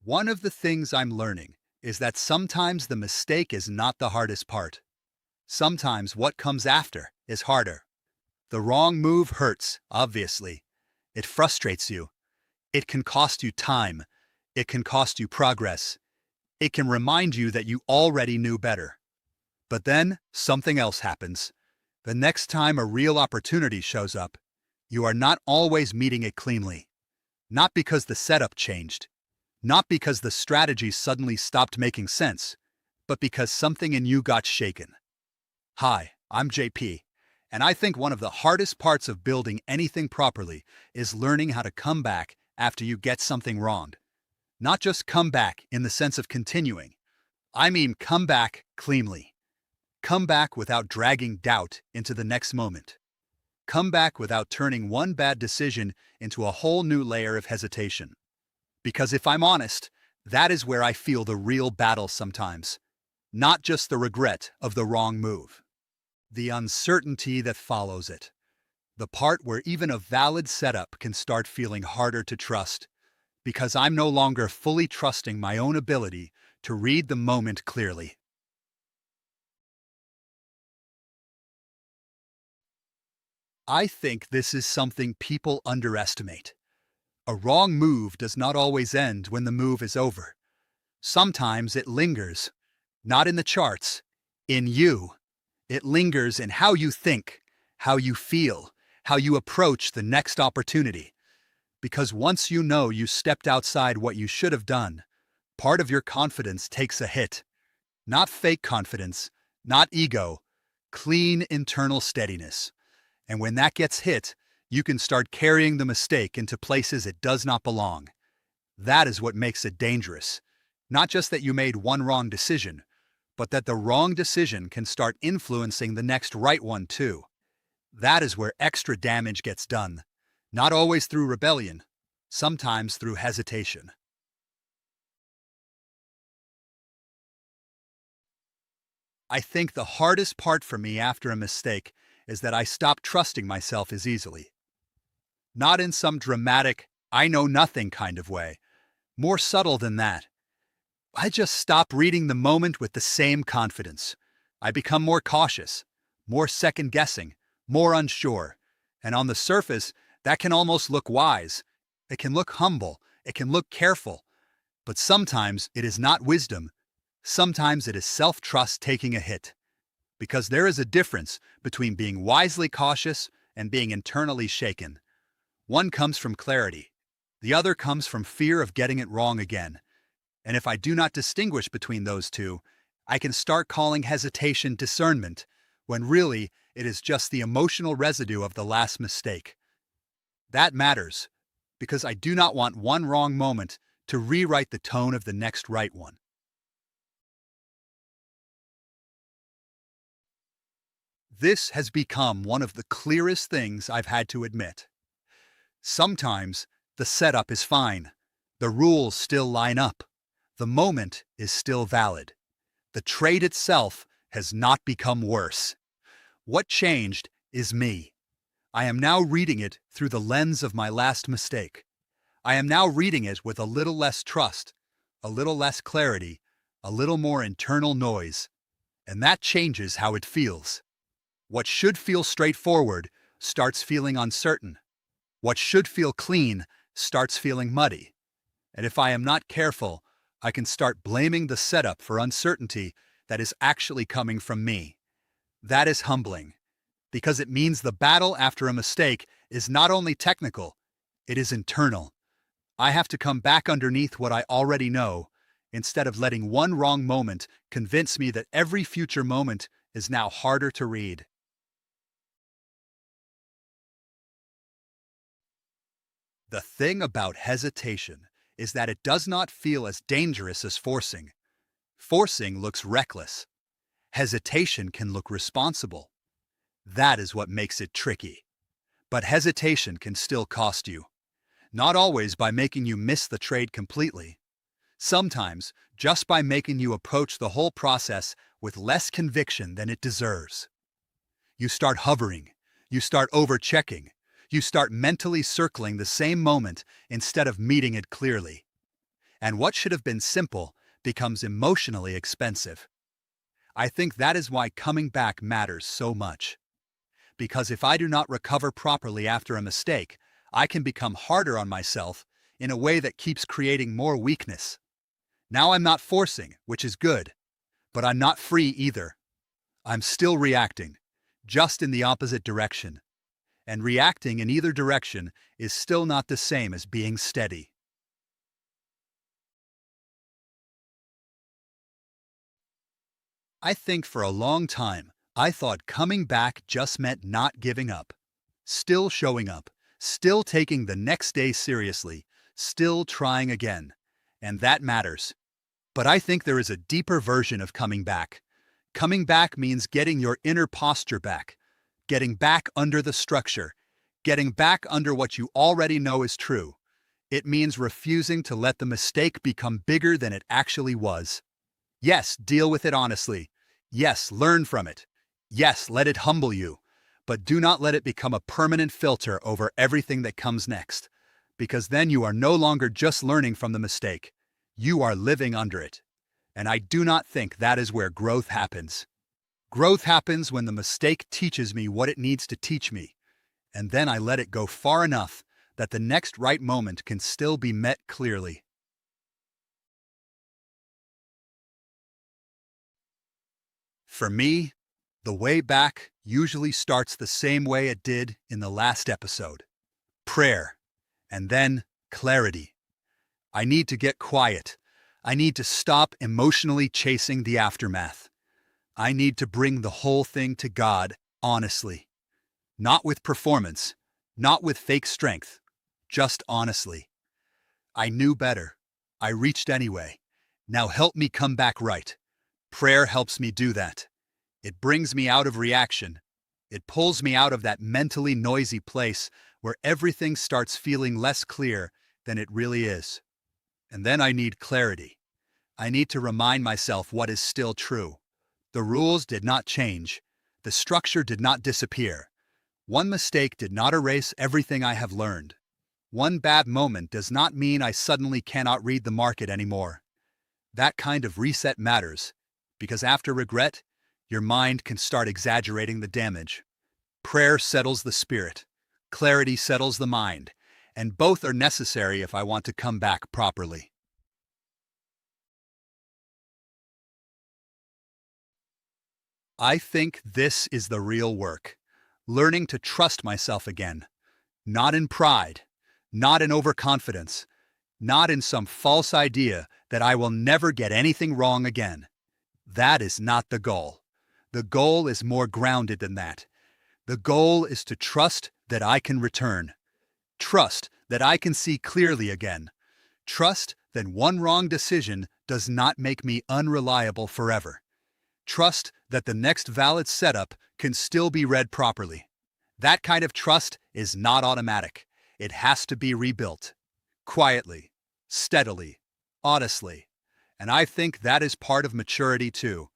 One of the things I'm learning is that sometimes the mistake is not the hardest part. Sometimes what comes after is harder. The wrong move hurts, obviously. It frustrates you. It can cost you time. It can cost you progress. It can remind you that you already knew better. But then something else happens. The next time a real opportunity shows up, you are not always meeting it cleanly. Not because the setup changed. Not because the strategy suddenly stopped making sense, but because something in you got shaken. Hi, I'm JP, and I think one of the hardest parts of building anything properly is learning how to come back after you get something wrong. Not just come back in the sense of continuing. I mean come back cleanly. Come back without dragging doubt into the next moment. Come back without turning one bad decision into a whole new layer of hesitation. Because if I'm honest, that is where I feel the real battle sometimes. Not just the regret of the wrong move. The uncertainty that follows it. The part where even a valid setup can start feeling harder to trust. Because I'm no longer fully trusting my own ability to read the moment clearly. I think this is something people underestimate. A wrong move does not always end when the move is over. Sometimes it lingers, not in the charts, in you. It lingers in how you think, how you feel, how you approach the next opportunity. Because once you know you stepped outside what you should have done, part of your confidence takes a hit. Not fake confidence, not ego, clean internal steadiness. And when that gets hit, you can start carrying the mistake into places it does not belong. That is what makes it dangerous. Not just that you made one wrong decision, but that the wrong decision can start influencing the next right one too. That is where extra damage gets done. Not always through rebellion, sometimes through hesitation. I think the hardest part for me after a mistake is that I stop trusting myself as easily. Not in some dramatic, I know nothing kind of way. More subtle than that. I just stop reading the moment with the same confidence. I become more cautious, more second guessing, more unsure. And on the surface, that can almost look wise. It can look humble. It can look careful. But sometimes it is not wisdom. Sometimes it is self-trust taking a hit. Because there is a difference between being wisely cautious and being internally shaken. One comes from clarity. The other comes from fear of getting it wrong again. And if I do not distinguish between those two, I can start calling hesitation discernment, when really it is just the emotional residue of the last mistake. That matters, because I do not want one wrong moment to rewrite the tone of the next right one. This has become one of the clearest things I've had to admit. Sometimes the setup is fine. The rules still line up. The moment is still valid. The trade itself has not become worse. What changed is me. I am now reading it through the lens of my last mistake. I am now reading it with a little less trust, a little less clarity, a little more internal noise. And that changes how it feels. What should feel straightforward starts feeling uncertain. What should feel clean starts feeling muddy. And if I am not careful, I can start blaming the setup for uncertainty that is actually coming from me. That is humbling, because it means the battle after a mistake is not only technical, it is internal. I have to come back underneath what I already know, instead of letting one wrong moment convince me that every future moment is now harder to read. The thing about hesitation is that it does not feel as dangerous as forcing. Forcing looks reckless. Hesitation can look responsible. That is what makes it tricky. But hesitation can still cost you. Not always by making you miss the trade completely. Sometimes just by making you approach the whole process with less conviction than it deserves. You start hovering. You start overchecking. You start mentally circling the same moment instead of meeting it clearly. and what should have been simple becomes emotionally expensive. I think that is why coming back matters so much. Because if I do not recover properly after a mistake, I can become harder on myself in a way that keeps creating more weakness. Now I'm not forcing, which is good, but I'm not free either. I'm still reacting, just in the opposite direction. And reacting in either direction is still not the same as being steady. I think for a long time, I thought coming back just meant not giving up. Still showing up, still taking the next day seriously, still trying again. And that matters. But I think there is a deeper version of coming back. Coming back means getting your inner posture back, getting back under the structure, getting back under what you already know is true. It means refusing to let the mistake become bigger than it actually was. Yes, deal with it honestly. Yes, learn from it. Yes, let it humble you. But do not let it become a permanent filter over everything that comes next. Because then you are no longer just learning from the mistake. You are living under it. And I do not think that is where growth happens. Growth happens when the mistake teaches me what it needs to teach me. And then I let it go far enough that the next right moment can still be met clearly. For me, the way back usually starts the same way it did in the last episode. Prayer. And then clarity. I need to get quiet. I need to stop emotionally chasing the aftermath. I need to bring the whole thing to God, honestly. Not with performance, not with fake strength, just honestly. I knew better. I reached anyway. Now help me come back right. Prayer helps me do that. It brings me out of reaction. It pulls me out of that mentally noisy place where everything starts feeling less clear than it really is. And then I need clarity. I need to remind myself what is still true. The rules did not change. The structure did not disappear. One mistake did not erase everything I have learned. One bad moment does not mean I suddenly cannot read the market anymore. That kind of reset matters, because after regret, your mind can start exaggerating the damage. Prayer settles the spirit. Clarity settles the mind. And both are necessary if I want to come back properly. I think this is the real work. Learning to trust myself again. Not in pride. Not in overconfidence. Not in some false idea that I will never get anything wrong again. That is not the goal. The goal is more grounded than that. The goal is to trust that I can return. Trust that I can see clearly again. Trust that one wrong decision does not make me unreliable forever. Trust that the next valid setup can still be read properly. That kind of trust is not automatic. It has to be rebuilt. Quietly, steadily, honestly. And I think that is part of maturity too.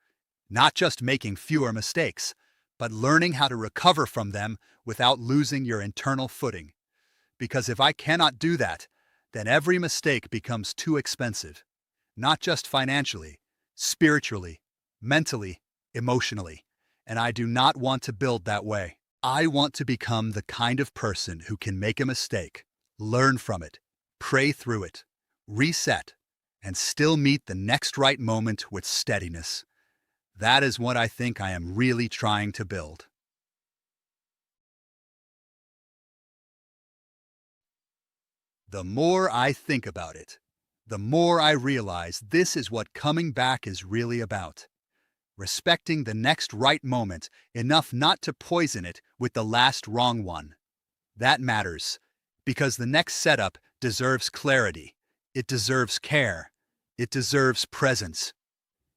Not just making fewer mistakes, but learning how to recover from them without losing your internal footing. Because if I cannot do that, then every mistake becomes too expensive. Not just financially, spiritually, mentally, emotionally. And I do not want to build that way. I want to become the kind of person who can make a mistake, learn from it, pray through it, reset, and still meet the next right moment with steadiness. That is what I think I am really trying to build. The more I think about it, the more I realize this is what coming back is really about. Respecting the next right moment enough not to poison it with the last wrong one. That matters, because the next setup deserves clarity. It deserves care. It deserves presence.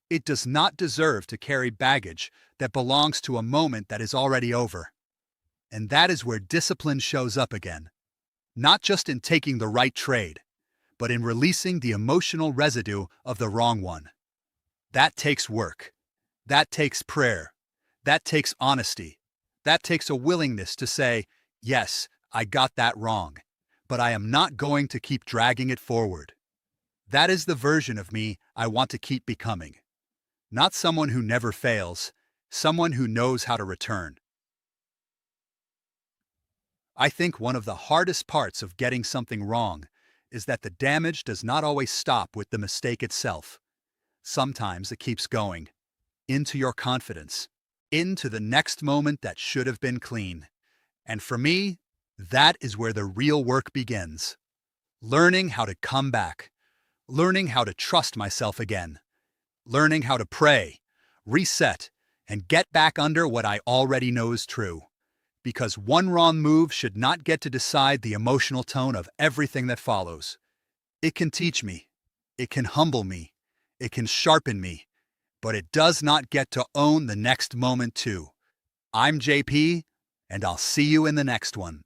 It does not deserve to carry baggage that belongs to a moment that is already over. And that is where discipline shows up again. Not just in taking the right trade, but in releasing the emotional residue of the wrong one. That takes work. That takes prayer. That takes honesty. That takes a willingness to say, yes, I got that wrong, but I am not going to keep dragging it forward. That is the version of me I want to keep becoming. Not someone who never fails, someone who knows how to return. I think one of the hardest parts of getting something wrong is that the damage does not always stop with the mistake itself. Sometimes it keeps going into your confidence, into the next moment that should have been clean. And for me, that is where the real work begins. Learning how to come back, learning how to trust myself again, learning how to pray, reset, and get back under what I already know is true. Because one wrong move should not get to decide the emotional tone of everything that follows. It can teach me, it can humble me, it can sharpen me, but it does not get to own the next moment too. I'm JP, and I'll see you in the next one.